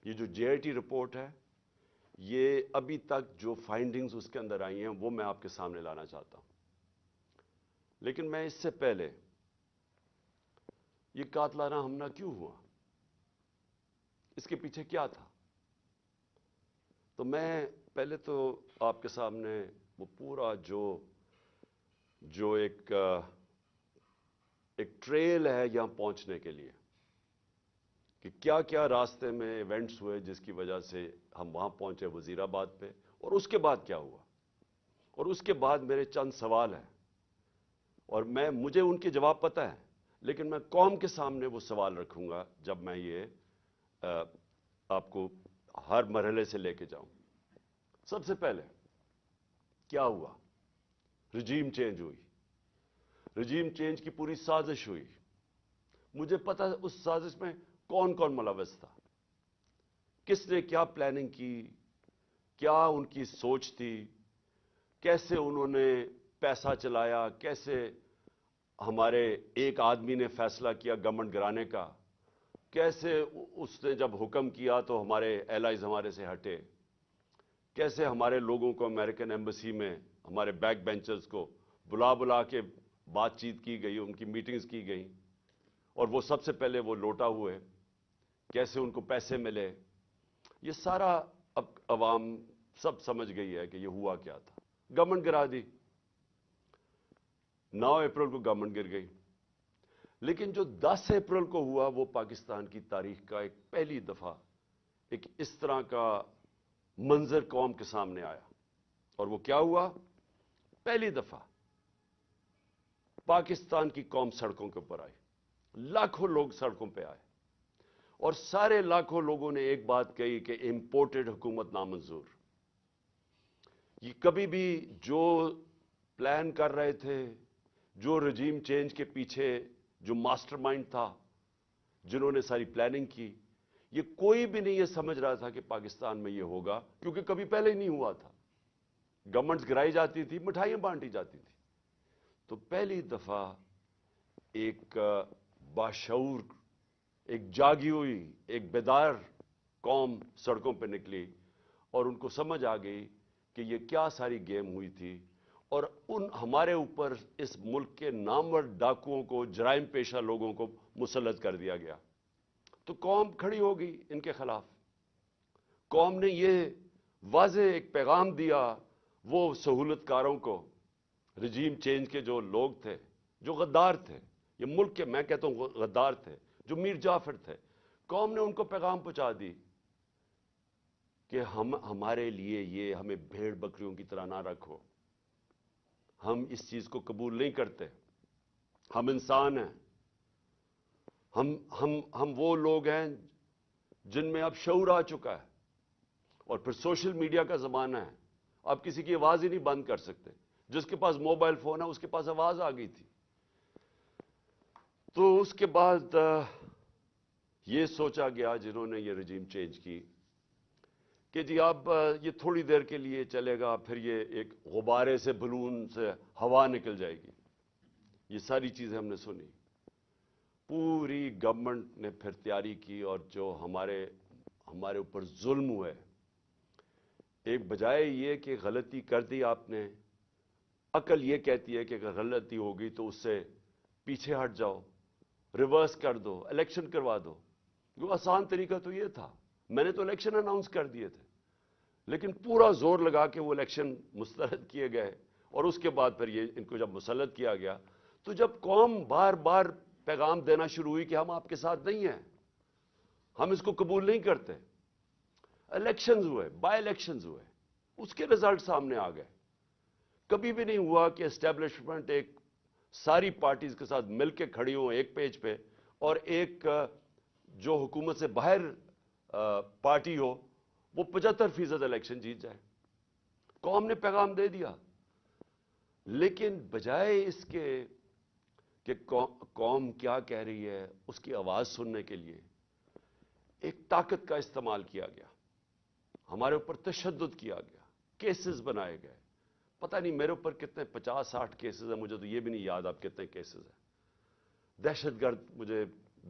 یہ جو JIT report ہے، یہ ابھی تک جو فائنڈنگز اس کے اندر آئی ہیں وہ میں آپ کے سامنے لانا چاہتا ہوں. لیکن میں اس سے پہلے یہ قاتلانہ حملہ کیوں ہوا، اس کے پیچھے کیا تھا، تو میں پہلے تو آپ کے سامنے وہ پورا جو ایک ٹریل ہے یہاں پہنچنے کے لیے کہ کیا کیا راستے میں ایونٹس ہوئے جس کی وجہ سے ہم وہاں پہنچے وزیر آباد پہ، اور اس کے بعد کیا ہوا، اور اس کے بعد میرے چند سوال ہیں، اور مجھے ان کے جواب پتہ ہے، لیکن میں قوم کے سامنے وہ سوال رکھوں گا جب میں یہ آپ کو ہر مرحلے سے لے کے جاؤں. سب سے پہلے کیا ہوا، رجیم چینج ہوئی، رجیم چینج کی پوری سازش ہوئی. مجھے پتہ اس سازش میں کون کون ملوث تھا، کس نے کیا پلاننگ کی، کیا ان کی سوچ تھی، کیسے انہوں نے پیسہ چلایا، کیسے ہمارے ایک آدمی نے فیصلہ کیا گورنمنٹ گرانے کا، کیسے اس نے جب حکم کیا تو ہمارے ایلائز ہمارے سے ہٹے، کیسے ہمارے لوگوں کو امریکن ایمبیسی میں ہمارے بیک بینچرز کو بلا کے بات چیت کی گئی، ان کی میٹنگز کی گئیں، اور وہ سب سے پہلے وہ لوٹا ہوئے، کیسے ان کو پیسے ملے. یہ سارا اب عوام سب سمجھ گئی ہے کہ یہ ہوا کیا تھا. گورنمنٹ گرا دی، 9 اپریل کو گورنمنٹ گر گئی. لیکن جو 10 اپریل کو ہوا وہ پاکستان کی تاریخ کا ایک پہلی دفعہ ایک اس طرح کا منظر قوم کے سامنے آیا. اور وہ کیا ہوا، پہلی دفعہ پاکستان کی قوم سڑکوں کے اوپر آئی، لاکھوں لوگ سڑکوں پہ آئے، اور سارے لاکھوں لوگوں نے ایک بات کہی کہ امپورٹڈ حکومت نامنظور. یہ کبھی بھی جو پلان کر رہے تھے، جو رجیم چینج کے پیچھے جو ماسٹر مائنڈ تھا، جنہوں نے ساری پلاننگ کی، یہ کوئی بھی نہیں یہ سمجھ رہا تھا کہ پاکستان میں یہ ہوگا، کیونکہ کبھی پہلے ہی نہیں ہوا تھا. گورنمنٹس گرائی جاتی تھی، مٹھائیاں بانٹی جاتی تھی. تو پہلی دفعہ ایک باشعور، ایک جاگی ہوئی، ایک بیدار قوم سڑکوں پہ نکلی، اور ان کو سمجھ آ گئی کہ یہ کیا ساری گیم ہوئی تھی، اور ہمارے اوپر اس ملک کے نامور ڈاکوؤں کو، جرائم پیشہ لوگوں کو مسلط کر دیا گیا. تو قوم کھڑی ہو گئی ان کے خلاف. قوم نے یہ واضح ایک پیغام دیا وہ سہولت کاروں کو، رجیم چینج کے جو لوگ تھے، جو غدار تھے، یہ ملک کے میں کہتا ہوں غدار تھے، جو میر جعفر تھے. قوم نے ان کو پیغام پہنچا دی کہ ہمارے لیے یہ ہمیں بھیڑ بکریوں کی طرح نہ رکھو، ہم اس چیز کو قبول نہیں کرتے، ہم انسان ہیں، ہم وہ لوگ ہیں جن میں اب شعور آ چکا ہے. اور پھر سوشل میڈیا کا زمانہ ہے، آپ کسی کی آواز ہی نہیں بند کر سکتے. جس کے پاس موبائل فون ہے اس کے پاس آواز آ گئی تھی. تو اس کے بعد یہ سوچا گیا جنہوں نے یہ رجیم چینج کی کہ جی اب یہ تھوڑی دیر کے لیے چلے گا، پھر یہ ایک غبارے سے بلون سے ہوا نکل جائے گی. یہ ساری چیزیں ہم نے سنی. پوری گورنمنٹ نے پھر تیاری کی، اور جو ہمارے اوپر ظلم ہوئے، ایک بجائے یہ کہ غلطی کر دی آپ نے، عقل یہ کہتی ہے کہ اگر غلطی ہوگی تو اس سے پیچھے ہٹ جاؤ، ریورس کر دو، الیکشن کروا دو. وہ آسان طریقہ تو یہ تھا، میں نے تو الیکشن اناؤنس کر دیے تھے، لیکن پورا زور لگا کے وہ الیکشن مسترد کیے گئے. اور اس کے بعد پھر یہ ان کو جب مسلط کیا گیا، تو جب قوم بار بار پیغام دینا شروع ہوئی کہ ہم آپ کے ساتھ نہیں ہیں، ہم اس کو قبول نہیں کرتے، الیکشنز ہوئے، بائی الیکشنز ہوئے، اس کے رزلٹ سامنے آ گئے. کبھی بھی نہیں ہوا کہ اسٹیبلشمنٹ ایک ساری پارٹیز کے ساتھ مل کے کھڑی ہوں ایک پیج پہ، اور ایک جو حکومت سے باہر پارٹی ہو وہ 75% الیکشن جیت جائے. قوم نے پیغام دے دیا، لیکن بجائے اس کے کہ قوم کیا کہہ رہی ہے اس کی آواز سننے کے لیے، ایک طاقت کا استعمال کیا گیا، ہمارے اوپر تشدد کیا گیا، کیسز بنائے گئے. پتہ نہیں میرے اوپر کتنے 50-60 کیسز ہیں، مجھے تو یہ بھی نہیں یاد اب کتنے کیسز ہیں. مجھے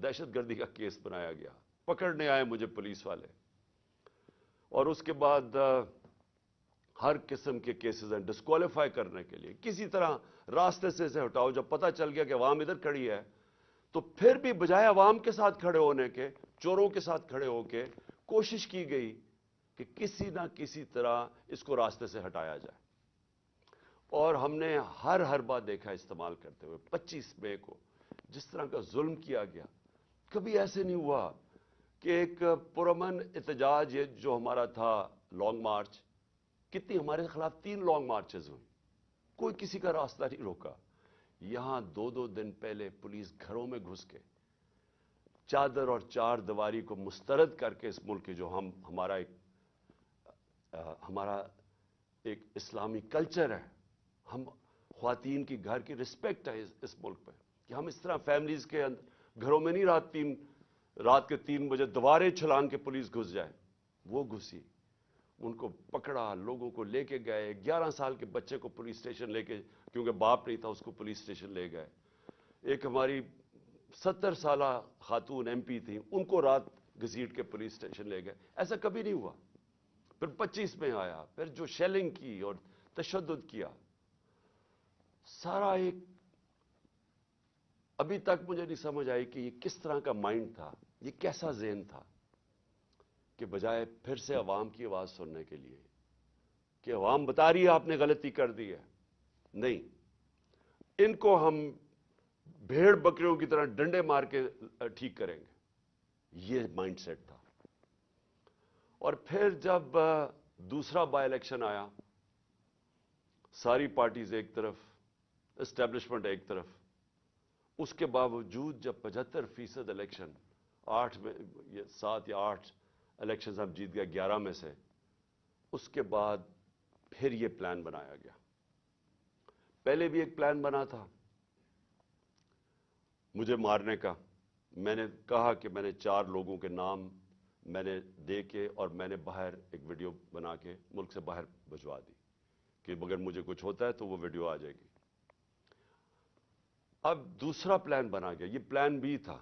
دہشت گردی کا کیس بنایا گیا، پکڑنے آئے مجھے پولیس والے، اور اس کے بعد ہر قسم کے کیسز ہیں ڈسکوالیفائی کرنے کے لیے کسی طرح راستے سے ہٹاؤ. جب پتہ چل گیا کہ عوام ادھر کھڑی ہے تو پھر بھی بجائے عوام کے ساتھ کھڑے ہونے کے, چوروں کے ساتھ کھڑے ہو کے کوشش کی گئی کہ کسی نہ کسی طرح اس کو راستے سے ہٹایا جائے. اور ہم نے ہر بات دیکھا استعمال کرتے ہوئے. 25 مئی کو جس طرح کا ظلم کیا گیا, کبھی ایسے نہیں ہوا کہ ایک پرامن احتجاج جو ہمارا تھا لانگ مارچ, کتنی ہمارے خلاف 3 لانگ مارچز ہوئی, کوئی کسی کا راستہ نہیں روکا. یہاں 2 دن پہلے پولیس گھروں میں گھس کے چادر اور چار دیواری کو مسترد کر کے اس ملک کے جو ہمارا ایک اسلامی کلچر ہے, ہم خواتین کی گھر کی رسپیکٹ ہے اس ملک پہ, کہ ہم اس طرح فیملیز کے گھروں میں نہیں رات کے 3 بجے دوبارے چھلانگ کے پولیس گھس جائے. وہ گھسی, ان کو پکڑا, لوگوں کو لے کے گئے. 11 سال کے بچے کو پولیس اسٹیشن لے کے, کیونکہ باپ نہیں تھا, اس کو پولیس اسٹیشن لے گئے. ایک ہماری 70 سالہ خاتون ایم پی تھیں, ان کو رات گھسیٹ کے پولیس اسٹیشن لے گئے. ایسا کبھی نہیں ہوا. پھر 25 میں آیا, پھر جو شیلنگ کی اور تشدد کیا, سارا ایک ابھی تک مجھے نہیں سمجھ آئی کہ یہ کس طرح کا مائنڈ تھا, یہ کیسا ذہن تھا کہ بجائے پھر سے عوام کی آواز سننے کے لیے کہ عوام بتا رہی ہے آپ نے غلطی کر دی ہے, نہیں, ان کو ہم بھیڑ بکریوں کی طرح ڈنڈے مار کے ٹھیک کریں گے, یہ مائنڈ سیٹ تھا. اور پھر جب دوسرا بائی الیکشن آیا, ساری پارٹیز ایک طرف, اسٹیبلشمنٹ ایک طرف, اس کے باوجود جب 75% الیکشن 7 یا 8 الیکشنز ہم جیت گیا 11 میں سے, اس کے بعد پھر یہ پلان بنایا گیا. پہلے بھی ایک پلان بنا تھا مجھے مارنے کا. میں نے کہا کہ میں نے 4 لوگوں کے نام میں نے دے کے اور میں نے باہر ایک ویڈیو بنا کے ملک سے باہر بھجوا دی کہ اگر مجھے کچھ ہوتا ہے تو وہ ویڈیو آ جائے گی. اب دوسرا پلان بنا گیا, یہ پلان بی تھا.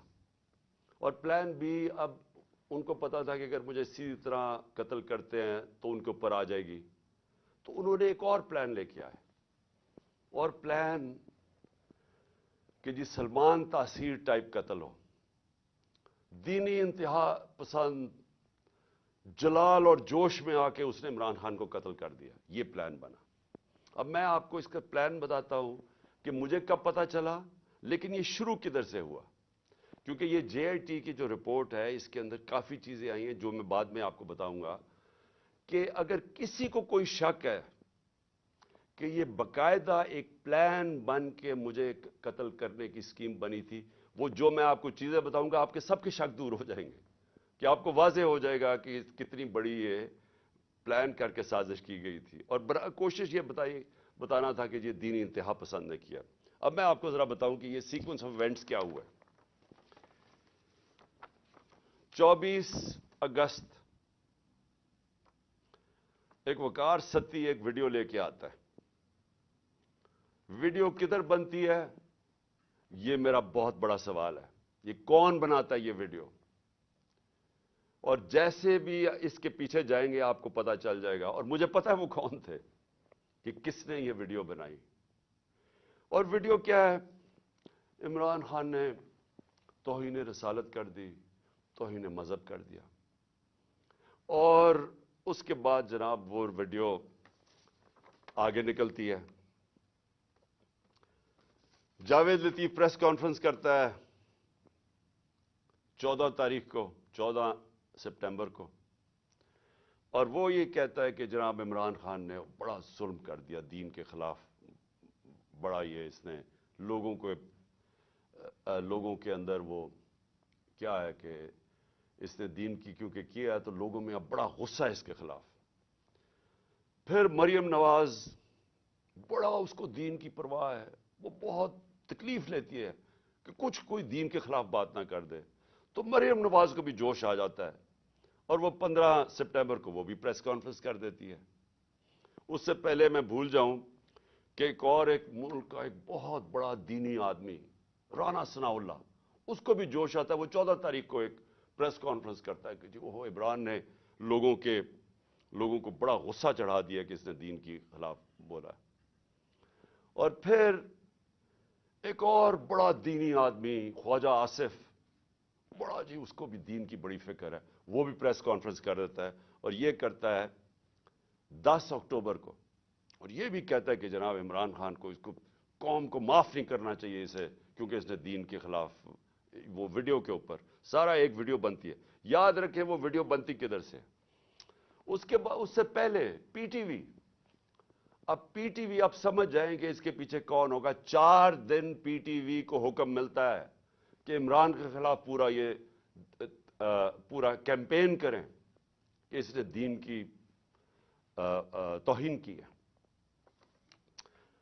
اور پلان بی, اب ان کو پتا تھا کہ اگر مجھے اسی طرح قتل کرتے ہیں تو ان کے اوپر آ جائے گی, تو انہوں نے ایک اور پلان لے کے آئے. اور پلان کہ جی سلمان تاثیر ٹائپ قتل ہو, دینی انتہا پسند جلال اور جوش میں آ کے اس نے عمران خان کو قتل کر دیا. یہ پلان بنا. اب میں آپ کو اس کا پلان بتاتا ہوں کہ مجھے کب پتا چلا, لیکن یہ شروع کدھر سے ہوا. کیونکہ یہ جے آئی ٹی کی جو رپورٹ ہے اس کے اندر کافی چیزیں آئی ہیں جو میں بعد میں آپ کو بتاؤں گا, کہ اگر کسی کو کوئی شک ہے کہ یہ باقاعدہ ایک پلان بن کے مجھے قتل کرنے کی اسکیم بنی تھی, وہ جو میں آپ کو چیزیں بتاؤں گا آپ کے سب کے شک دور ہو جائیں گے, کہ آپ کو واضح ہو جائے گا کہ کتنی بڑی یہ پلان کر کے سازش کی گئی تھی. اور کوشش یہ بتانا تھا کہ یہ دینی انتہا پسند نے کیا. اب میں آپ کو ذرا بتاؤں کہ یہ سیکوینس آف ایونٹس کیا ہوا ہے. 24 اگست ایک وقار ستی ایک ویڈیو لے کے آتا ہے. ویڈیو کدھر بنتی ہے یہ میرا بہت بڑا سوال ہے. یہ کون بناتا ہے یہ ویڈیو, اور جیسے بھی اس کے پیچھے جائیں گے آپ کو پتا چل جائے گا. اور مجھے پتا ہے وہ کون تھے, کہ کس نے یہ ویڈیو بنائی. اور ویڈیو کیا ہے, عمران خان نے توہین رسالت کر دی, توہین مذہب کر دیا. اور اس کے بعد جناب وہ ویڈیو آگے نکلتی ہے. جاوید لطیف پریس کانفرنس کرتا ہے 14 تاریخ کو, 14 سپٹمبر کو, اور وہ یہ کہتا ہے کہ جناب عمران خان نے بڑا ظلم کر دیا دین کے خلاف. بڑا یہ اس نے لوگوں کے اندر وہ کیا ہے کہ اس نے دین کی کیونکہ کیا ہے تو لوگوں میں اب بڑا غصہ ہے اس کے خلاف. پھر مریم نواز, بڑا اس کو دین کی پرواہ ہے, وہ بہت تکلیف لیتی ہے کہ کوئی دین کے خلاف بات نہ کر دے. تو مریم نواز کو بھی جوش آ جاتا ہے اور وہ 15 سپٹمبر کو وہ بھی پریس کانفرنس کر دیتی ہے. اس سے پہلے میں بھول جاؤں کہ ایک ملک کا ایک بہت بڑا دینی آدمی رانا ثناء اللہ, اس کو بھی جوش آتا ہے. وہ 14 تاریخ کو ایک پریس کانفرنس کرتا ہے کہ جی وہ عمران نے لوگوں کے لوگوں کو بڑا غصہ چڑھا دیا کہ اس نے دین کے خلاف بولا ہے. اور پھر ایک اور بڑا دینی آدمی خواجہ آصف، بڑا جی، اس کو بھی دین کی بڑی فکر ہے، وہ بھی پریس کانفرنس کر دیتا ہے اور یہ کرتا ہے 10 اکتوبر کو، اور یہ بھی کہتا ہے کہ جناب عمران خان کو، اس کو قوم کو معاف نہیں کرنا چاہیے اسے، کیونکہ اس نے دین کے خلاف. وہ ویڈیو کے اوپر سارا ایک ویڈیو بنتی ہے. یاد رکھیں وہ ویڈیو بنتی کدھر سے؟ اس سے پہلے پی ٹی وی. اب پی ٹی وی، آپ سمجھ جائیں کہ اس کے پیچھے کون ہوگا. 4 دن پی ٹی وی کو حکم ملتا ہے کہ عمران کے خلاف پورا کیمپین کریں کہ اس نے دین کی توہین کی ہے.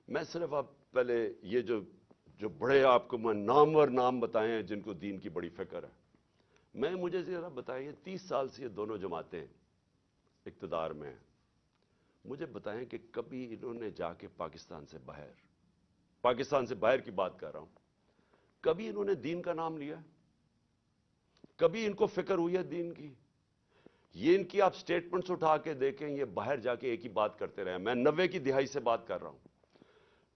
میں صرف آپ پہلے یہ جو بڑے آپ کو میں نامور نام بتائے ہیں جن کو دین کی بڑی فکر ہے، مجھے ذرا بتائیں، 30 سال سے یہ دونوں جماعتیں اقتدار میں ہیں، مجھے بتائیں کہ کبھی انہوں نے جا کے پاکستان سے باہر کی بات کر رہا ہوں، کبھی انہوں نے دین کا نام لیا؟ کبھی ان کو فکر ہوئی ہے دین کی؟ یہ ان کی آپ سٹیٹمنٹس اٹھا کے دیکھیں، یہ باہر جا کے ایک ہی بات کرتے رہے. میں 90 کی دہائی سے بات کر رہا ہوں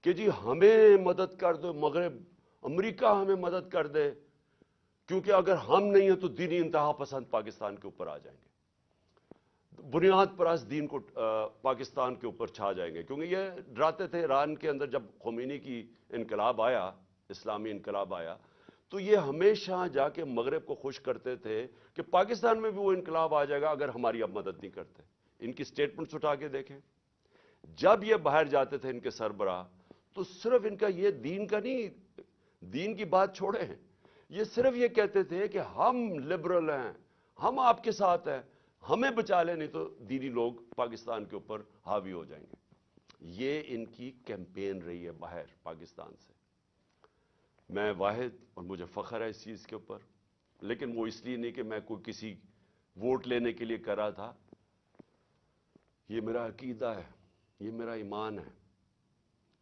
کہ جی ہمیں مدد کر دو مغرب، امریکہ ہمیں مدد کر دے، کیونکہ اگر ہم نہیں ہیں تو دینی انتہا پسند پاکستان کے اوپر آ جائیں گے، بنیاد پرست دین کو پاکستان کے اوپر چھا جائیں گے. کیونکہ یہ ڈراتے تھے ایران کے اندر جب خمینی کی انقلاب آیا، اسلامی انقلاب آیا، تو یہ ہمیشہ جا کے مغرب کو خوش کرتے تھے کہ پاکستان میں بھی وہ انقلاب آ جائے گا اگر ہماری اب مدد نہیں کرتے. ان کی سٹیٹمنٹس اٹھا کے دیکھیں، جب یہ باہر جاتے تھے ان کے سربراہ، تو صرف ان کا یہ دین کا نہیں، دین کی بات چھوڑیں، یہ صرف یہ کہتے تھے کہ ہم لبرل ہیں، ہم آپ کے ساتھ ہیں، ہمیں بچا لیں، نہیں تو دینی لوگ پاکستان کے اوپر حاوی ہو جائیں گے. یہ ان کی کیمپین رہی ہے باہر پاکستان سے. میں واحد، اور مجھے فخر ہے اس چیز کے اوپر، لیکن وہ اس لیے نہیں کہ میں کوئی کسی ووٹ لینے کے لیے کر رہا تھا. یہ میرا عقیدہ ہے، یہ میرا ایمان ہے،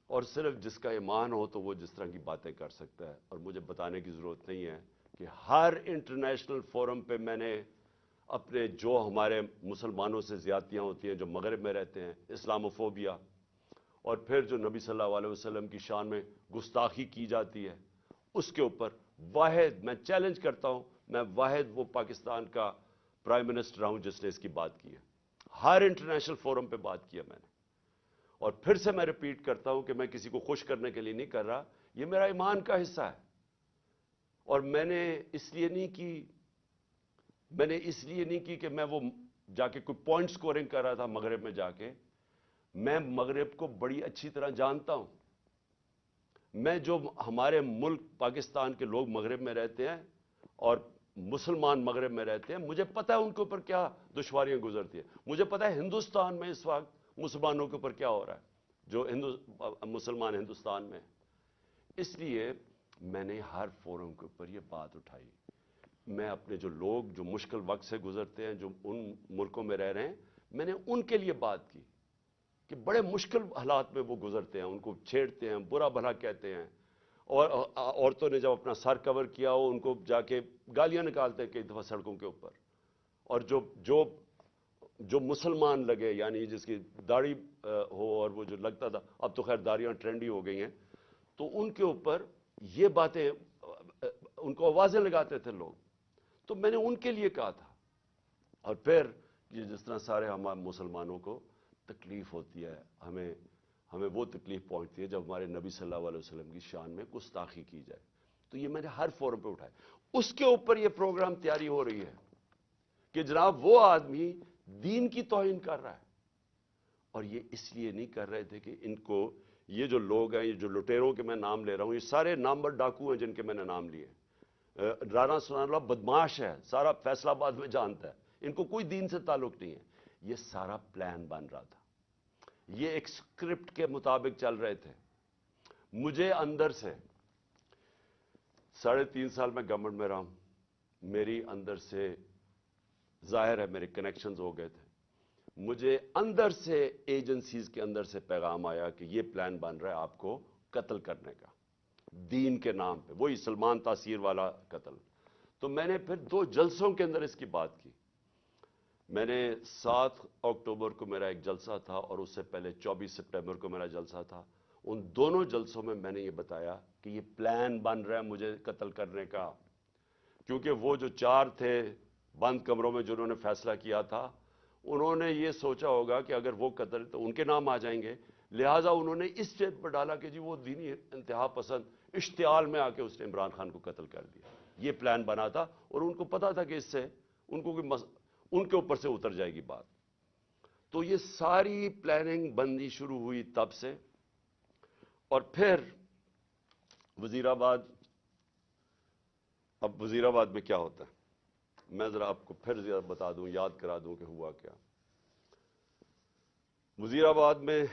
اور صرف جس کا ایمان ہو تو وہ جس طرح کی باتیں کر سکتا ہے. اور مجھے بتانے کی ضرورت نہیں ہے کہ ہر انٹرنیشنل فورم پہ میں نے اپنے جو ہمارے مسلمانوں سے زیادتیاں ہوتی ہیں جو مغرب میں رہتے ہیں، اسلاموفوبیا، اور پھر جو نبی صلی اللہ علیہ وسلم کی شان میں گستاخی کی جاتی ہے، اس کے اوپر واحد میں چیلنج کرتا ہوں، میں واحد وہ پاکستان کا پرائم منسٹر ہوں جس نے اس کی بات کی ہے. ہر انٹرنیشنل فورم پہ بات کیا میں نے. اور پھر سے میں ریپیٹ کرتا ہوں کہ میں کسی کو خوش کرنے کے لیے نہیں کر رہا، یہ میرا ایمان کا حصہ ہے. اور میں نے اس لیے نہیں کی کہ میں وہ جا کے کوئی پوائنٹ سکورنگ کر رہا تھا مغرب میں جا کے. میں مغرب کو بڑی اچھی طرح جانتا ہوں. میں جو ہمارے ملک پاکستان کے لوگ مغرب میں رہتے ہیں اور مسلمان مغرب میں رہتے ہیں، مجھے پتا ہے ان کے اوپر کیا دشواریاں گزرتی ہیں. مجھے پتا ہے ہندوستان میں اس وقت مسلمانوں کے اوپر کیا ہو رہا ہے، جو مسلمان ہندوستان میں. اس لیے میں نے ہر فورم کے اوپر یہ بات اٹھائی. میں اپنے جو لوگ جو مشکل وقت سے گزرتے ہیں، جو ان ملکوں میں رہ رہے ہیں، میں نے ان کے لیے بات کی کہ بڑے مشکل حالات میں وہ گزرتے ہیں، ان کو چھیڑتے ہیں، برا بھلا کہتے ہیں، اور عورتوں نے جب اپنا سر کور کیا ہو ان کو جا کے گالیاں نکالتے ہیں کئی دفعہ سڑکوں کے اوپر. اور جو مسلمان لگے، یعنی جس کی داڑھی ہو، اور وہ جو لگتا تھا، اب تو خیر داڑیاں ٹرینڈی ہو گئی ہیں، تو ان کے اوپر یہ باتیں ان کو آوازیں لگاتے تھے لوگ. تو میں نے ان کے لیے کہا تھا. اور پھر یہ جس طرح سارے ہمارے مسلمانوں کو تکلیف ہوتی ہے، ہمیں وہ تکلیف پہنچتی ہے جب ہمارے نبی صلی اللہ علیہ وسلم کی شان میں گستاخی کی جائے، تو یہ میں نے ہر فورم پہ اٹھایا. اس کے اوپر یہ پروگرام تیاری ہو رہی ہے کہ جناب وہ آدمی دین کی توہین کر رہا ہے. اور یہ اس لیے نہیں کر رہے تھے کہ ان کو، یہ جو لوگ ہیں، یہ جو لٹیروں کے میں نام لے رہا ہوں، یہ سارے نامور ڈاکو ہیں جن کے میں نے نام لیے. رانا ثناءاللہ بدماش ہے، سارا فیصل آباد میں جانتا ہے، ان کو کوئی دین سے تعلق نہیں ہے. یہ سارا پلان بن رہا تھا، یہ ایک سکرپٹ کے مطابق چل رہے تھے. مجھے اندر سے 3.5 سال میں گورنمنٹ میں رہا ہوں، میری اندر سے ظاہر ہے میرے کنیکشنز ہو گئے تھے. مجھے اندر سے ایجنسیز کے اندر سے پیغام آیا کہ یہ پلان بن رہا ہے آپ کو قتل کرنے کا، دین کے نام پہ، وہی سلمان تاثیر والا قتل. تو میں نے پھر 2 جلسوں کے اندر اس کی بات کی. میں نے 7 اکتوبر کو میرا ایک جلسہ تھا اور اس سے پہلے 24 سپٹمبر کو میرا جلسہ تھا. ان دونوں جلسوں میں نے یہ بتایا کہ یہ پلان بن رہا ہے مجھے قتل کرنے کا، کیونکہ وہ جو 4 تھے بند کمروں میں جنہوں نے فیصلہ کیا تھا، انہوں نے یہ سوچا ہوگا کہ اگر وہ قتل تو ان کے نام آ جائیں گے، لہٰذا انہوں نے اس اسٹیپ پر ڈالا کہ جی وہ دینی انتہا پسند اشتعال میں آ کے اس نے عمران خان کو قتل کر دیا. یہ پلان بنا تھا اور ان کو پتا تھا کہ اس سے ان کے اوپر سے اتر جائے گی بات. تو یہ ساری پلاننگ بندی شروع ہوئی تب سے. اور پھر وزیر آباد، اب وزیر آباد میں کیا ہوتا ہے میں ذرا آپ کو پھر زیادہ بتا دوں، یاد کرا دوں کہ ہوا کیا. وزیر آباد میں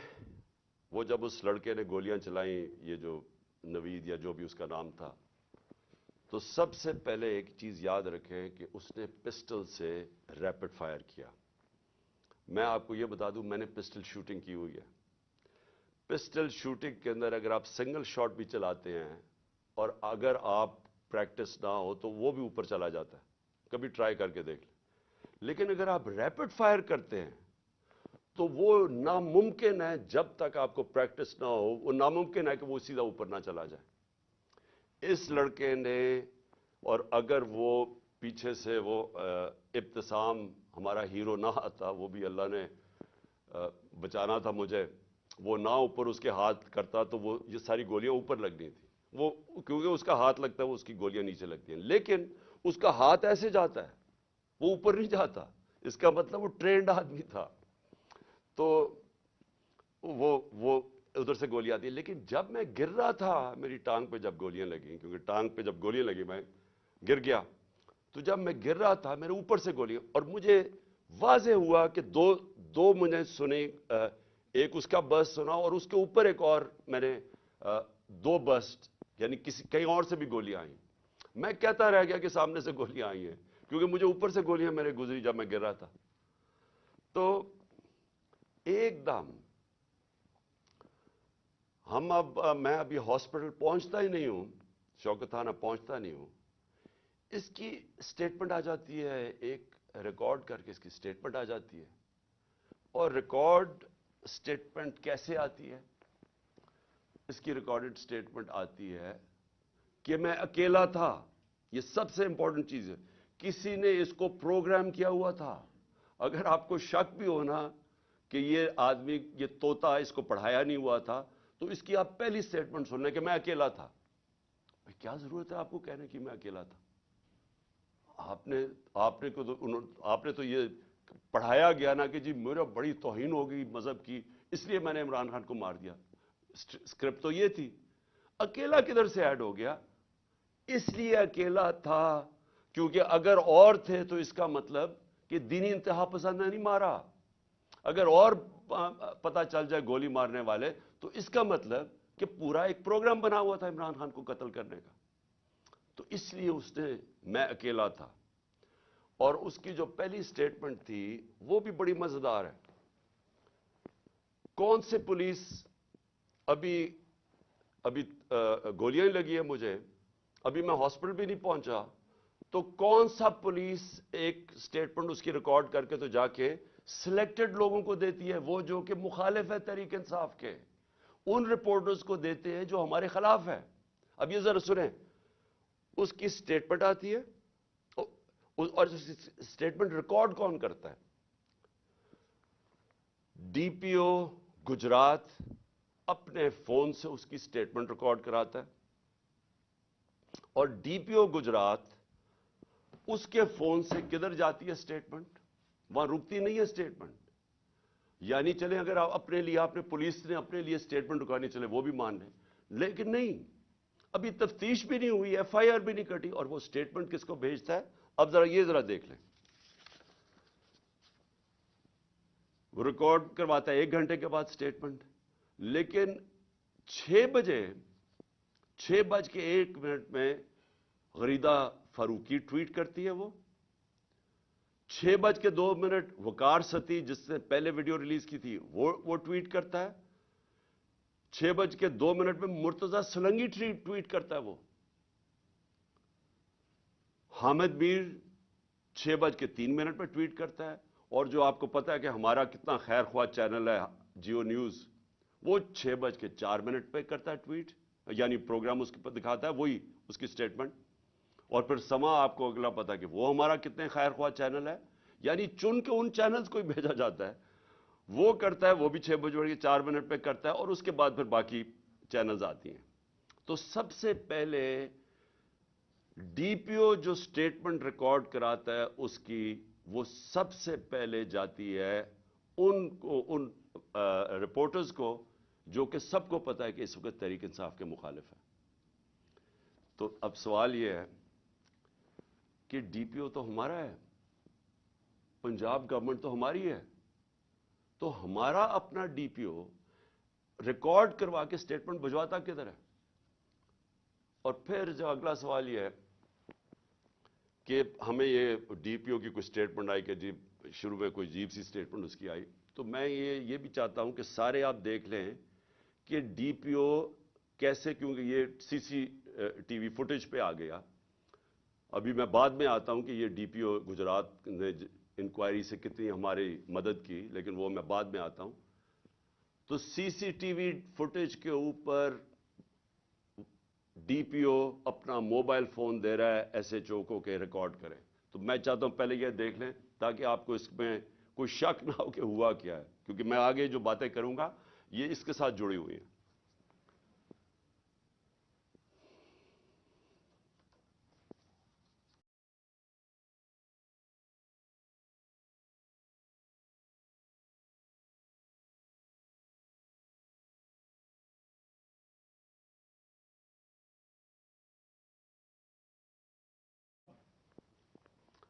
وہ جب اس لڑکے نے گولیاں چلائیں، یہ جو نوید یا جو بھی اس کا نام تھا، تو سب سے پہلے ایک چیز یاد رکھیں کہ اس نے پسٹل سے ریپڈ فائر کیا. میں آپ کو یہ بتا دوں میں نے پسٹل شوٹنگ کی ہوئی ہے. پسٹل شوٹنگ کے اندر اگر آپ سنگل شاٹ بھی چلاتے ہیں اور اگر آپ پریکٹس نہ ہو تو وہ بھی اوپر چلا جاتا ہے، کبھی ٹرائی کر کے دیکھ لیں. لیکن اگر آپ ریپڈ فائر کرتے ہیں تو وہ ناممکن ہے، جب تک آپ کو پریکٹس نہ ہو وہ ناممکن ہے کہ وہ سیدھا اوپر نہ چلا جائے. اس لڑکے نے، اور اگر وہ پیچھے سے وہ ابتسام ہمارا ہیرو نہ آتا، وہ بھی اللہ نے بچانا تھا مجھے، وہ نہ اوپر اس کے ہاتھ کرتا تو وہ یہ ساری گولیاں اوپر لگنی تھی. وہ کیونکہ اس کا ہاتھ لگتا ہے وہ اس کی گولیاں نیچے لگتی ہیں، لیکن اس کا ہاتھ ایسے جاتا ہے وہ اوپر نہیں جاتا. اس کا مطلب وہ ٹرینڈ آدمی تھا. تو وہ ادھر سے گولی آتی ہے. لیکن جب میں گر رہا تھا، میری ٹانگ پہ جب گولیاں لگیں، کیونکہ ٹانگ پہ جب گولیاں لگی میں گر گیا، تو جب میں گر رہا تھا میرے اوپر سے گولیاں، اور مجھے واضح ہوا کہ دو مجھے سنے، ایک اس کا برسٹ سنا اور اس کے اوپر ایک اور میں نے 2 برسٹ، یعنی کہیں اور سے بھی گولیاں آئیں. میں کہتا رہ گیا کہ سامنے سے گولیاں آئی ہیں، کیونکہ مجھے اوپر سے گولیاں میرے گزری جب میں گر رہا تھا. تو ایک دم میں ابھی ہاسپٹل پہنچتا ہی نہیں ہوں، شوکت تھانہ پہنچتا نہیں ہوں، اس کی سٹیٹمنٹ آ جاتی ہے، ایک ریکارڈ کر کے اس کی سٹیٹمنٹ آ جاتی ہے. اور ریکارڈ سٹیٹمنٹ کیسے آتی ہے؟ اس کی ریکارڈڈ سٹیٹمنٹ آتی ہے کہ میں اکیلا تھا. یہ سب سے امپورٹنٹ چیز ہے، کسی نے اس کو پروگرام کیا ہوا تھا. اگر آپ کو شک بھی ہونا کہ یہ آدمی، یہ طوطا اس کو پڑھایا نہیں ہوا تھا، تو اس کی آپ پہلی سٹیٹمنٹ سن لیں کہ میں اکیلا تھا. کیا ضرورت ہے آپ کو کہنے کی میں اکیلا تھا؟ آپ نے تو یہ پڑھایا گیا نا کہ جی میرا بڑی توہین ہوگی مذہب کی، اس لیے میں نے عمران خان کو مار دیا. اسکرپٹ تو یہ تھی. اکیلا کدھر سے ایڈ ہو گیا؟ اس لیے اکیلا تھا کیونکہ اگر اور تھے تو اس کا مطلب کہ دینی انتہا پسند نے نہیں مارا. اگر اور پتہ چل جائے گولی مارنے والے، تو اس کا مطلب کہ پورا ایک پروگرام بنا ہوا تھا عمران خان کو قتل کرنے کا. تو اس لیے اس نے میں اکیلا تھا. اور اس کی جو پہلی سٹیٹمنٹ تھی وہ بھی بڑی مزیدار ہے. کون سے پولیس، ابھی گولیاں ہی لگی ہیں مجھے، ابھی میں ہاسپٹل بھی نہیں پہنچا، تو کون سا پولیس ایک سٹیٹمنٹ اس کی ریکارڈ کر کے تو جا کے سلیکٹڈ لوگوں کو دیتی ہے، وہ جو کہ مخالف ہے تحریک انصاف کے، ان رپورٹرز کو دیتے ہیں جو ہمارے خلاف ہے. اب یہ ذرا سنیں، اس کی سٹیٹمنٹ آتی ہے اور سٹیٹمنٹ ریکارڈ کون کرتا ہے؟ ڈی پی او گجرات اپنے فون سے اس کی سٹیٹمنٹ ریکارڈ کراتا ہے، اور ڈی پی او گجرات اس کے فون سے کدھر جاتی ہے سٹیٹمنٹ؟ وہاں رکتی نہیں ہے سٹیٹمنٹ. یعنی چلیں اگر اپنے لیے آپ نے پولیس نے اپنے لیے سٹیٹمنٹ رکانی چلے وہ بھی مان لیں، لیکن نہیں، ابھی تفتیش بھی نہیں ہوئی، ایف آئی آر بھی نہیں کٹی، اور وہ سٹیٹمنٹ کس کو بھیجتا ہے؟ اب ذرا دیکھ لیں. وہ ریکارڈ کرواتا ہے 1 گھنٹے کے بعد سٹیٹمنٹ، لیکن 6:01 میں غریدہ فاروقی ٹویٹ کرتی ہے. وہ 6:02 وقار ستی جس نے پہلے ویڈیو ریلیز کی تھی وہ ٹویٹ کرتا ہے. 6:02 میں مرتضی سلنگی ٹویٹ کرتا ہے. وہ حامد میر 6:03 پہ ٹویٹ کرتا ہے، اور جو آپ کو پتا ہے کہ ہمارا کتنا خیر خواہ چینل ہے جیو نیوز، وہ 6:04 پہ کرتا ہے ٹویٹ، یعنی پروگرام اس پر دکھاتا ہے وہی اس کی سٹیٹمنٹ. اور پھر سما آپ کو اگلا پتا کہ وہ ہمارا کتنے خیر خواہ چینل ہے، یعنی چن کے ان چینلز کو ہی بھیجا جاتا ہے. وہ کرتا ہے، وہ بھی 6:04 پہ کرتا ہے، اور اس کے بعد پھر باقی چینلز آتی ہیں. تو سب سے پہلے ڈی پی او جو سٹیٹمنٹ ریکارڈ کراتا ہے اس کی، وہ سب سے پہلے جاتی ہے ان رپورٹرز کو جو کہ سب کو پتا ہے کہ اس وقت تحریک انصاف کے مخالف ہے. تو اب سوال یہ ہے کہ ڈی پی او تو ہمارا ہے، پنجاب گورنمنٹ تو ہماری ہے، تو ہمارا اپنا ڈی پی او ریکارڈ کروا کے سٹیٹمنٹ بھجواتا کدھر ہے؟ اور پھر جو اگلا سوال یہ ہے کہ ہمیں یہ ڈی پی او کی کوئی سٹیٹمنٹ آئی کہ جی شروع میں کوئی عجیب سی سٹیٹمنٹ اس کی آئی، تو میں یہ بھی چاہتا ہوں کہ سارے آپ دیکھ لیں کہ ڈی پی او کیسے، کیونکہ یہ سی سی ٹی وی فوٹیج پہ آ گیا. ابھی میں بعد میں آتا ہوں کہ یہ ڈی پی او گجرات نے انکوائری سے کتنی ہماری مدد کی، لیکن وہ میں بعد میں آتا ہوں. تو سی سی ٹی وی فوٹیج کے اوپر ڈی پی او اپنا موبائل فون دے رہا ہے ایس ایچ او کو کہ ریکارڈ کریں. تو میں چاہتا ہوں پہلے یہ دیکھ لیں تاکہ آپ کو اس میں کوئی شک نہ ہو کہ ہوا کیا ہے، کیونکہ میں آگے جو باتیں کروں گا یہ اس کے ساتھ جڑی ہوئی ہیں.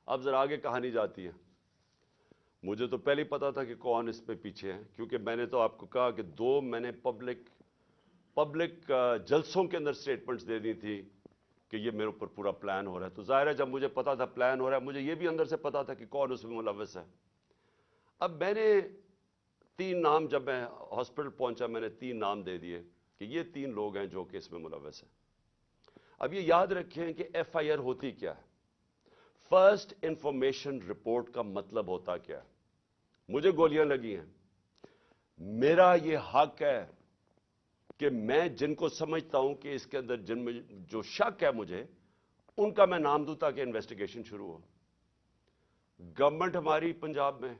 اب ذرا آگے کہانی جاتی ہے. مجھے تو پہلے ہی پتا تھا کہ کون اس پہ پیچھے ہیں، کیونکہ میں نے تو آپ کو کہا کہ میں نے پبلک جلسوں کے اندر سٹیٹمنٹس دے دی تھی کہ یہ میرے اوپر پورا پلان ہو رہا ہے. تو ظاہر ہے جب مجھے پتا تھا پلان ہو رہا ہے، مجھے یہ بھی اندر سے پتا تھا کہ کون اس میں ملوث ہے. اب میں نے 3 نام، جب میں ہاسپٹل پہنچا میں نے 3 نام دے دیے کہ یہ 3 لوگ ہیں جو کہ اس میں ملوث ہیں. اب یہ یاد رکھیں کہ ایف آئی آر ہوتی کیا ہے، فرسٹ انفارمیشن رپورٹ کا مطلب ہوتا کیا ہے. مجھے گولیاں لگی ہیں، میرا یہ حق ہے کہ میں جن کو سمجھتا ہوں کہ اس کے اندر جن میں جو شک ہے مجھے، ان کا میں نام دوں تاکہ انویسٹیگیشن شروع ہو. گورنمنٹ ہماری پنجاب میں،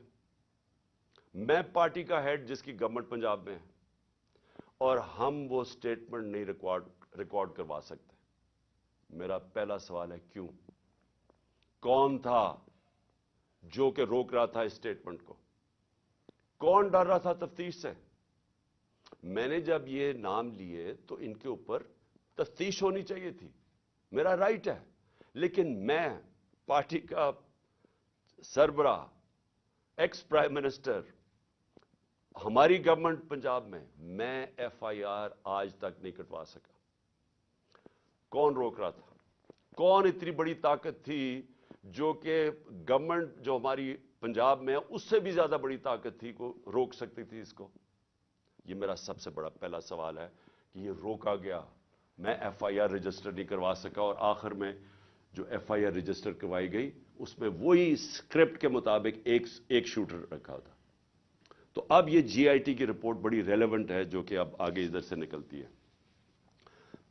میں پارٹی کا ہیڈ جس کی گورنمنٹ پنجاب میں ہے، اور ہم وہ سٹیٹمنٹ نہیں ریکارڈ کروا سکتے. میرا پہلا سوال ہے کیوں؟ کون تھا جو کہ روک رہا تھا اس سٹیٹمنٹ کو؟ کون ڈر رہا تھا تفتیش سے؟ میں نے جب یہ نام لیے تو ان کے اوپر تفتیش ہونی چاہیے تھی، میرا رائٹ ہے. لیکن میں پارٹی کا سربراہ، ایکس پرائم منسٹر، ہماری گورنمنٹ پنجاب میں ایف آئی آر آج تک نہیں کٹوا سکا. کون روک رہا تھا؟ کون اتنی بڑی طاقت تھی جو کہ گورنمنٹ جو ہماری پنجاب میں ہے اس سے بھی زیادہ بڑی طاقت تھی کو روک سکتی تھی اس کو؟ یہ میرا سب سے بڑا پہلا سوال ہے کہ یہ روکا گیا. میں ایف آئی آر رجسٹر نہیں کروا سکا، اور آخر میں جو ایف آئی آر رجسٹر کروائی گئی اس میں وہی اسکرپٹ کے مطابق ایک شوٹر رکھا تھا. تو اب یہ جی آئی ٹی کی رپورٹ بڑی ریلیونٹ ہے جو کہ اب آگے ادھر سے نکلتی ہے.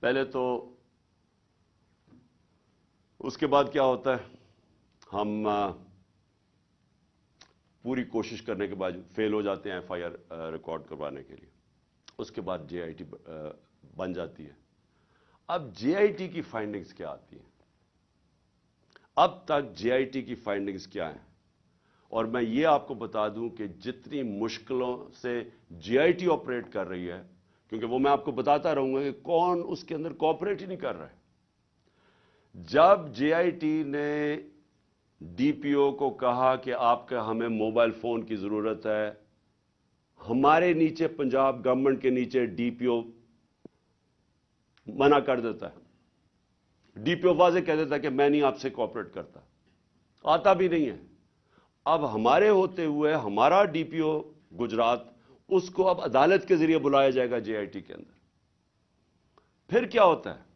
پہلے تو اس کے بعد کیا ہوتا ہے، ہم پوری کوشش کرنے کے بعد فیل ہو جاتے ہیں ایف آئی آر ریکارڈ کروانے کے لیے. اس کے بعد جے آئی ٹی بن جاتی ہے. اب جے آئی ٹی کی فائنڈنگز کیا آتی ہیں؟ اب تک جے آئی ٹی کی فائنڈنگز کیا ہیں؟ اور میں یہ آپ کو بتا دوں کہ جتنی مشکلوں سے جے آئی ٹی آپریٹ کر رہی ہے، کیونکہ وہ میں آپ کو بتاتا رہوں گا کہ کون اس کے اندر کوآپریٹ ہی نہیں کر رہا ہے. جب جے آئی ٹی نے ڈی پی او کو کہا کہ آپ کا ہمیں موبائل فون کی ضرورت ہے، ہمارے نیچے پنجاب گورنمنٹ کے نیچے ڈی پی او منع کر دیتا ہے. ڈی پی او واضح کہہ دیتا ہے کہ میں نہیں آپ سے کوآپریٹ کرتا، آتا بھی نہیں ہے. اب ہمارے ہوتے ہوئے ہمارا ڈی پی او گجرات، اس کو اب عدالت کے ذریعے بلایا جائے گا جے آئی ٹی کے اندر. پھر کیا ہوتا ہے؟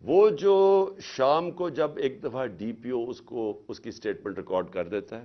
وہ جو شام کو جب ایک دفعہ ڈی پی او اس کی سٹیٹمنٹ ریکارڈ کر دیتا ہے،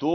2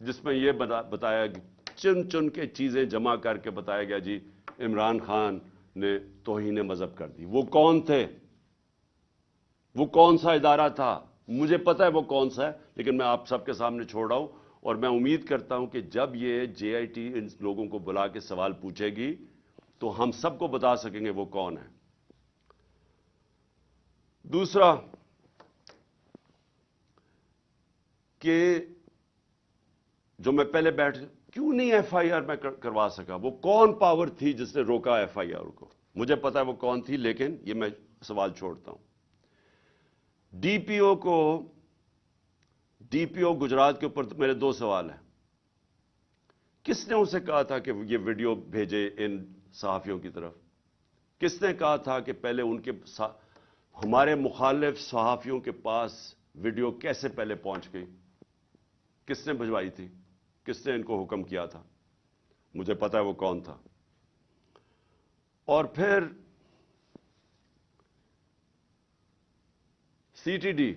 جس میں یہ بتایا چن چن کے چیزیں جمع کر کے بتایا گیا جی عمران خان نے توہین مذہب کر دی. وہ کون تھے؟ وہ کون سا ادارہ تھا؟ مجھے پتا ہے وہ کون سا ہے، لیکن میں آپ سب کے سامنے چھوڑ رہا ہوں، اور میں امید کرتا ہوں کہ جب یہ جے آئی ٹی ان لوگوں کو بلا کے سوال پوچھے گی تو ہم سب کو بتا سکیں گے وہ کون ہے. دوسرا کہ جو میں پہلے کیوں نہیں ایف آئی آر میں کروا سکا؟ وہ کون پاور تھی جس نے روکا ایف آئی آر کو؟ مجھے پتا ہے وہ کون تھی، لیکن یہ میں سوال چھوڑتا ہوں. ڈی پی او گجرات کے اوپر میرے دو سوال ہیں. کس نے اسے کہا تھا کہ یہ ویڈیو بھیجے ان صحافیوں کی طرف؟ کس نے کہا تھا کہ پہلے ان کے ہمارے مخالف صحافیوں کے پاس ویڈیو کیسے پہلے پہنچ گئی؟ کس نے بھجوائی تھی؟ کس نے ان کو حکم کیا تھا؟ مجھے پتا ہے وہ کون تھا. اور پھر سی ٹی ڈی،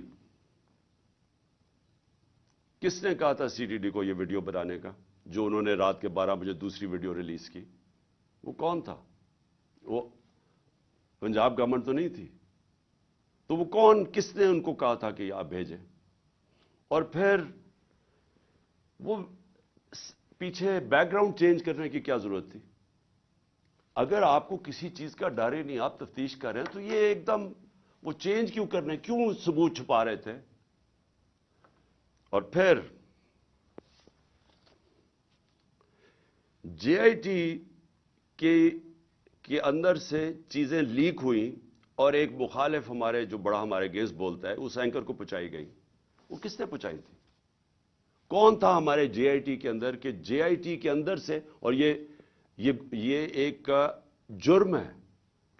کس نے کہا تھا سی ٹی ڈی کو یہ ویڈیو بنانے کا جو انہوں نے رات کے 12 بجے دوسری ویڈیو ریلیز کی؟ وہ کون تھا؟ وہ پنجاب گورنمنٹ تو نہیں تھی. تو وہ کون، کس نے ان کو کہا تھا کہ آپ بھیجیں؟ اور پھر وہ پیچھے بیک گراؤنڈ چینج کرنے کی کیا ضرورت تھی؟ اگر آپ کو کسی چیز کا ڈر ہی نہیں، آپ تفتیش کر رہے ہیں، تو یہ ایک دم وہ چینج کیوں کرنے، کیوں ثبوت چھپا رہے تھے؟ اور پھر جے آئی ٹی کے اندر سے چیزیں لیک ہوئیں اور ایک مخالف ہمارے جو بڑا ہمارے گیس بولتا ہے اس اینکر کو پہنچائی گئی. وہ کس نے پہنچائی تھی؟ کون تھا ہمارے جے آئی ٹی کے اندر کہ جے آئی ٹی کے اندر سے، اور یہ ایک جرم ہے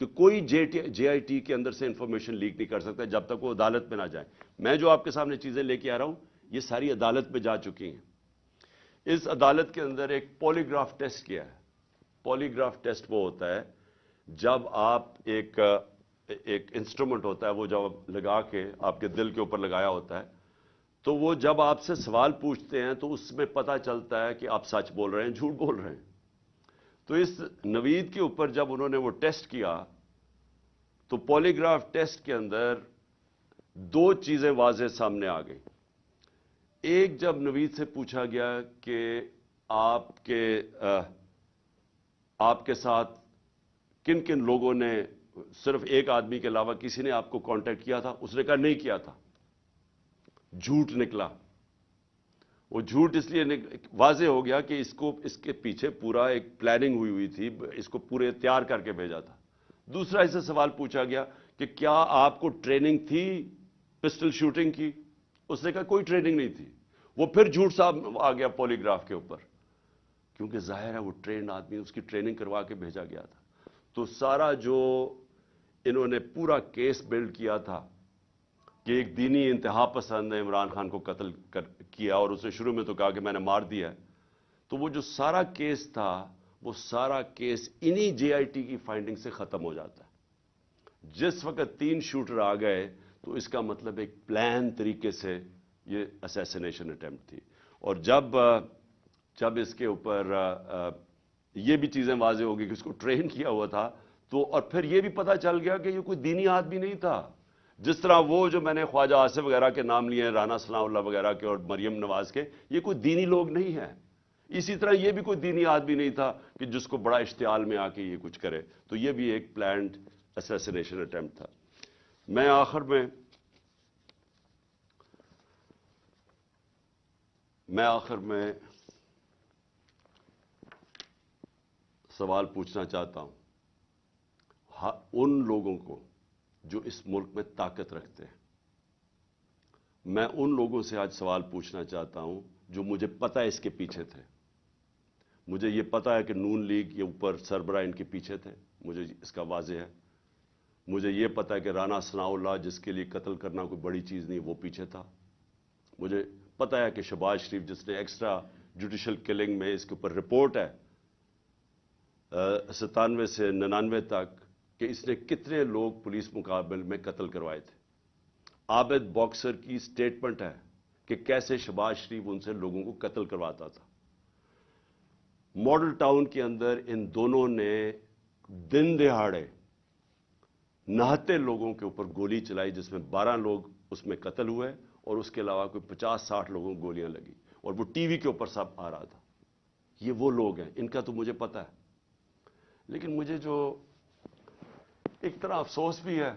کہ کوئی جے آئی ٹی کے اندر سے انفارمیشن لیک نہیں کر سکتا جب تک وہ عدالت میں نہ جائے. میں جو آپ کے سامنے چیزیں لے کے آ رہا ہوں یہ ساری عدالت میں جا چکی ہیں. اس عدالت کے اندر ایک پولی گراف ٹیسٹ کیا ہے. پولی گراف ٹیسٹ وہ ہوتا ہے جب آپ ایک انسٹرومنٹ ہوتا ہے وہ جب لگا کے آپ کے دل کے اوپر لگایا ہوتا ہے، تو وہ جب آپ سے سوال پوچھتے ہیں تو اس میں پتہ چلتا ہے کہ آپ سچ بول رہے ہیں جھوٹ بول رہے ہیں. تو اس نوید کے اوپر جب انہوں نے وہ ٹیسٹ کیا تو پولی گراف ٹیسٹ کے اندر دو چیزیں واضح سامنے آ گئیں. ایک، جب نوید سے پوچھا گیا کہ آپ کے ساتھ کن کن لوگوں نے، صرف ایک آدمی کے علاوہ کسی نے آپ کو کانٹیکٹ کیا تھا؟ اس نے کہا نہیں کیا تھا. جھوٹ نکلا. وہ جھوٹ اس لیے واضح ہو گیا کہ اس کے پیچھے پورا ایک پلاننگ ہوئی تھی، اس کو پورے تیار کر کے بھیجا تھا. دوسرا، اسے سوال پوچھا گیا کہ کیا آپ کو ٹریننگ تھی پسٹل شوٹنگ کی؟ اس نے کہا کوئی ٹریننگ نہیں تھی. وہ پھر جھوٹ صاحب آ گیا پولی گراف کے اوپر، کیونکہ ظاہر ہے وہ ٹرینڈ آدمی، اس کی ٹریننگ کروا کے بھیجا گیا تھا. تو سارا جو انہوں نے پورا کیس بلڈ کیا تھا کہ ایک دینی انتہا پسند نے عمران خان کو قتل کیا، اور اس نے شروع میں تو کہا کہ میں نے مار دیا ہے، تو وہ جو سارا کیس تھا وہ سارا کیس انہی جے آئی ٹی کی فائنڈنگ سے ختم ہو جاتا ہے. جس وقت 3 شوٹر آ گئے تو اس کا مطلب ایک پلان طریقے سے یہ اسیسینیشن اٹیمپٹ تھی. اور جب اس کے اوپر یہ بھی چیزیں واضح ہو گئی کہ اس کو ٹرین کیا ہوا تھا، تو اور پھر یہ بھی پتہ چل گیا کہ یہ کوئی دینی آدمی نہیں تھا. جس طرح وہ جو میں نے خواجہ آصف وغیرہ کے نام لیے ہیں، رانا ثناء اللہ وغیرہ کے اور مریم نواز کے، یہ کوئی دینی لوگ نہیں ہیں. اسی طرح یہ بھی کوئی دینی آدمی نہیں تھا کہ جس کو بڑا اشتعال میں آ کے یہ کچھ کرے. تو یہ بھی ایک پلانڈ اسیسینیشن اٹیمپٹ تھا. میں آخر میں سوال پوچھنا چاہتا ہوں ان لوگوں کو جو اس ملک میں طاقت رکھتے ہیں. میں ان لوگوں سے آج سوال پوچھنا چاہتا ہوں جو مجھے پتہ ہے اس کے پیچھے تھے. مجھے یہ پتہ ہے کہ نون لیگ کے اوپر سربراہ ان کے پیچھے تھے، مجھے اس کا واضح ہے. مجھے یہ پتہ ہے کہ رانا ثناء اللہ جس کے لیے قتل کرنا کوئی بڑی چیز نہیں وہ پیچھے تھا. مجھے پتہ ہے کہ شہباز شریف جس نے ایکسٹرا جوڈیشل کلنگ میں اس کے اوپر رپورٹ ہے 97 سے 99 تک کہ اس نے کتنے لوگ پولیس مقابل میں قتل کروائے تھے. عابد باکسر کی سٹیٹمنٹ ہے کہ کیسے شہباز شریف ان سے لوگوں کو قتل کرواتا تھا. ماڈل ٹاؤن کے اندر ان دونوں نے دن دہاڑے نہتے لوگوں کے اوپر گولی چلائی، جس میں 12 لوگ اس میں قتل ہوئے اور اس کے علاوہ کوئی 50-60 لوگوں کو گولیاں لگی، اور وہ ٹی وی کے اوپر سب آ رہا تھا. یہ وہ لوگ ہیں، ان کا تو مجھے پتا ہے. لیکن مجھے جو ایک طرح افسوس بھی ہے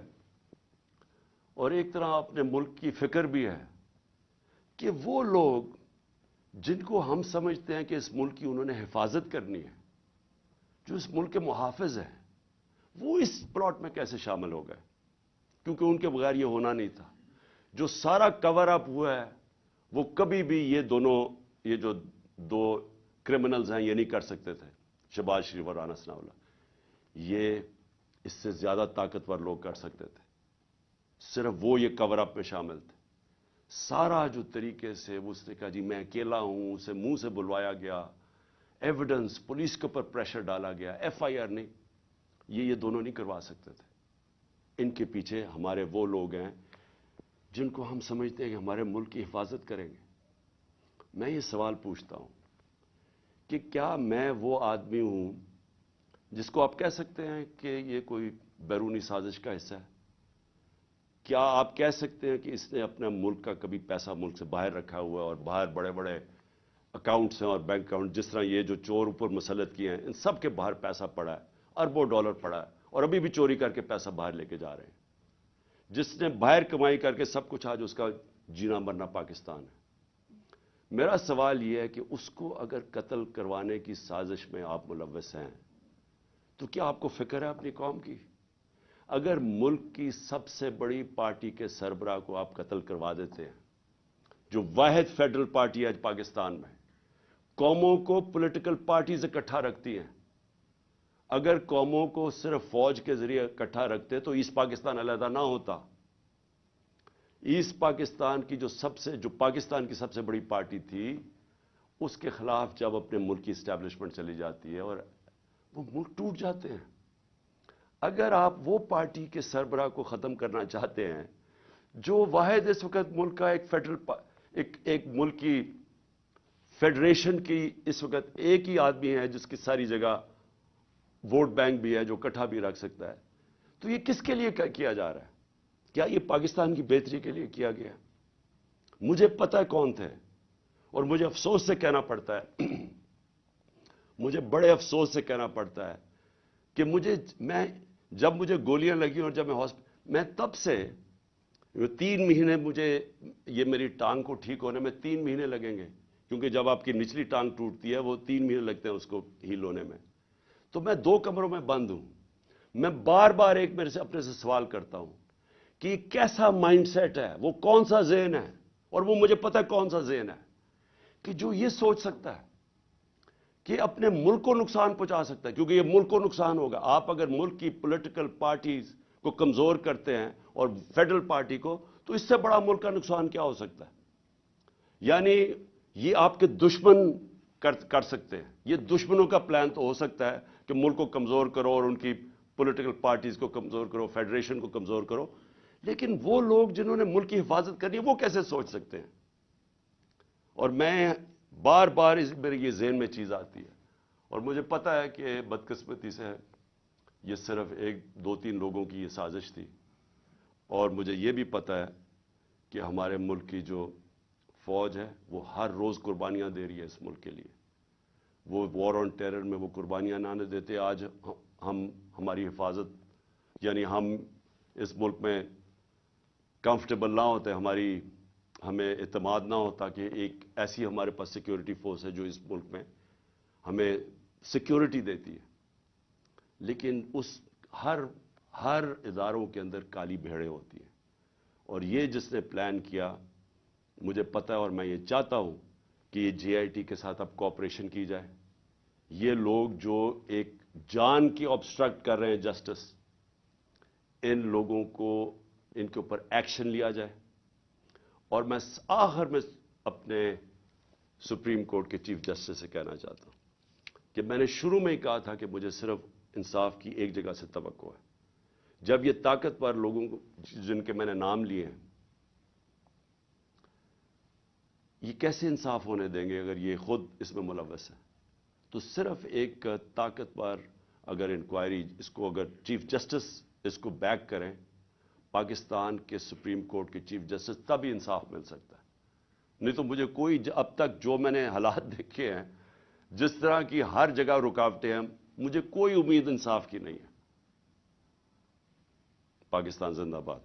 اور ایک طرح اپنے ملک کی فکر بھی ہے کہ وہ لوگ جن کو ہم سمجھتے ہیں کہ اس ملک کی انہوں نے حفاظت کرنی ہے، جو اس ملک کے محافظ ہیں، وہ اس پلاٹ میں کیسے شامل ہو گئے؟ کیونکہ ان کے بغیر یہ ہونا نہیں تھا. جو سارا کور اپ ہوا ہے وہ کبھی بھی یہ جو دو کرمنلز ہیں یہ نہیں کر سکتے تھے، شہباز شریف اور رانا ثناءاللہ. یہ اس سے زیادہ طاقتور لوگ کر سکتے تھے، صرف وہ یہ کور اپ میں شامل تھے. سارا جو طریقے سے اس نے کہا جی میں اکیلا ہوں، اسے منہ سے بلوایا گیا، ایویڈنس پولیس کے اوپر پریشر ڈالا گیا، ایف آئی آر نہیں، یہ دونوں نہیں کروا سکتے تھے. ان کے پیچھے ہمارے وہ لوگ ہیں جن کو ہم سمجھتے ہیں کہ ہمارے ملک کی حفاظت کریں گے. میں یہ سوال پوچھتا ہوں کہ کیا میں وہ آدمی ہوں جس کو آپ کہہ سکتے ہیں کہ یہ کوئی بیرونی سازش کا حصہ ہے؟ کیا آپ کہہ سکتے ہیں کہ اس نے اپنا ملک کا کبھی پیسہ ملک سے باہر رکھا ہوا ہے اور باہر بڑے بڑے اکاؤنٹس ہیں اور بینک اکاؤنٹ، جس طرح یہ جو چور اوپر مسلط کیے ہیں ان سب کے باہر پیسہ پڑا ہے، اربوں ڈالر پڑا ہے، اور ابھی بھی چوری کر کے پیسہ باہر لے کے جا رہے ہیں. جس نے باہر کمائی کر کے سب کچھ، آج اس کا جینا مرنا پاکستان ہے. میرا سوال یہ ہے کہ اس کو اگر قتل کروانے کی سازش میں آپ ملوث ہیں تو کیا آپ کو فکر ہے اپنی قوم کی؟ اگر ملک کی سب سے بڑی پارٹی کے سربراہ کو آپ قتل کروا دیتے ہیں، جو واحد فیڈرل پارٹی ہے آج پاکستان میں، قوموں کو پولیٹیکل پارٹیز اکٹھا رکھتی ہیں. اگر قوموں کو صرف فوج کے ذریعے اکٹھا رکھتے تو ایسٹ پاکستان علیحدہ نہ ہوتا. ایسٹ پاکستان کی جو پاکستان کی سب سے بڑی پارٹی تھی، اس کے خلاف جب اپنے ملک کی اسٹیبلشمنٹ چلی جاتی ہے اور وہ ملک ٹوٹ جاتے ہیں. اگر آپ وہ پارٹی کے سربراہ کو ختم کرنا چاہتے ہیں جو واحد اس وقت ملک کا ایک ملک کی فیڈریشن کی اس وقت ایک ہی آدمی ہے جس کی ساری جگہ ووٹ بینک بھی ہے، جو اکٹھا بھی رکھ سکتا ہے، تو یہ کس کے لیے کیا جا رہا ہے؟ کیا یہ پاکستان کی بہتری کے لیے کیا گیا؟ مجھے پتہ ہے کون تھے، اور مجھے افسوس سے کہنا پڑتا ہے مجھے بڑے افسوس سے کہنا پڑتا ہے کہ جب مجھے گولیاں لگی اور جب میں تب سے 3 مہینے، مجھے یہ میری ٹانگ کو ٹھیک ہونے میں 3 مہینے لگیں گے، کیونکہ جب آپ کی نچلی ٹانگ ٹوٹتی ہے وہ 3 مہینے لگتے ہیں اس کو ہیل ہونے میں. تو میں 2 کمروں میں بند ہوں. میں بار بار اپنے سے سوال کرتا ہوں کہ یہ کیسا مائنڈ سیٹ ہے، وہ کون سا ذہن ہے، اور وہ مجھے پتہ ہے کون سا ذہن ہے کہ جو یہ سوچ سکتا ہے کہ اپنے ملک کو نقصان پہنچا سکتا ہے، کیونکہ یہ ملک کو نقصان ہوگا. آپ اگر ملک کی پولیٹیکل پارٹیز کو کمزور کرتے ہیں اور فیڈرل پارٹی کو، تو اس سے بڑا ملک کا نقصان کیا ہو سکتا ہے؟ یعنی یہ آپ کے دشمن کر سکتے ہیں. یہ دشمنوں کا پلان تو ہو سکتا ہے کہ ملک کو کمزور کرو اور ان کی پولیٹیکل پارٹیز کو کمزور کرو، فیڈریشن کو کمزور کرو، لیکن وہ لوگ جنہوں نے ملک کی حفاظت کرنی ہے وہ کیسے سوچ سکتے ہیں؟ اور میں بار بار میرے یہ ذہن میں چیز آتی ہے، اور مجھے پتا ہے کہ بدقسمتی سے یہ صرف 1-2-3 لوگوں کی یہ سازش تھی، اور مجھے یہ بھی پتا ہے کہ ہمارے ملک کی جو فوج ہے وہ ہر روز قربانیاں دے رہی ہے اس ملک کے لیے. وہ وار آن ٹیرر میں وہ قربانیاں نہ دیتے، آج ہماری حفاظت، یعنی ہم اس ملک میں کمفرٹیبل نہ ہوتے، ہمیں اعتماد نہ ہوتا کہ ایک ایسی ہمارے پاس سیکیورٹی فورس ہے جو اس ملک میں ہمیں سیکیورٹی دیتی ہے. لیکن ہر اداروں کے اندر کالی بھیڑیں ہوتی ہیں، اور یہ جس نے پلان کیا، مجھے پتہ ہے اور میں یہ چاہتا ہوں کہ یہ جے آئی ٹی کے ساتھ اب کوآپریشن کی جائے. یہ لوگ جو ایک جان کی آبسٹرکٹ کر رہے ہیں جسٹس، ان لوگوں کو ان کے اوپر ایکشن لیا جائے. اور میں آخر میں اپنے سپریم کورٹ کے چیف جسٹس سے کہنا چاہتا ہوں کہ میں نے شروع میں ہی کہا تھا کہ مجھے صرف انصاف کی ایک جگہ سے توقع ہے. جب یہ طاقتور لوگوں کو، جن کے میں نے نام لیے ہیں، یہ کیسے انصاف ہونے دیں گے اگر یہ خود اس میں ملوث ہے؟ تو صرف ایک طاقتور اگر انکوائری اس کو اگر چیف جسٹس اس کو بیک کریں، پاکستان کے سپریم کورٹ کے چیف جسٹس، تب ہی انصاف مل سکتا ہے. نہیں تو مجھے کوئی اب تک جو میں نے حالات دیکھے ہیں، جس طرح کی ہر جگہ رکاوٹیں ہیں، مجھے کوئی امید انصاف کی نہیں ہے. پاکستان زندہ باد.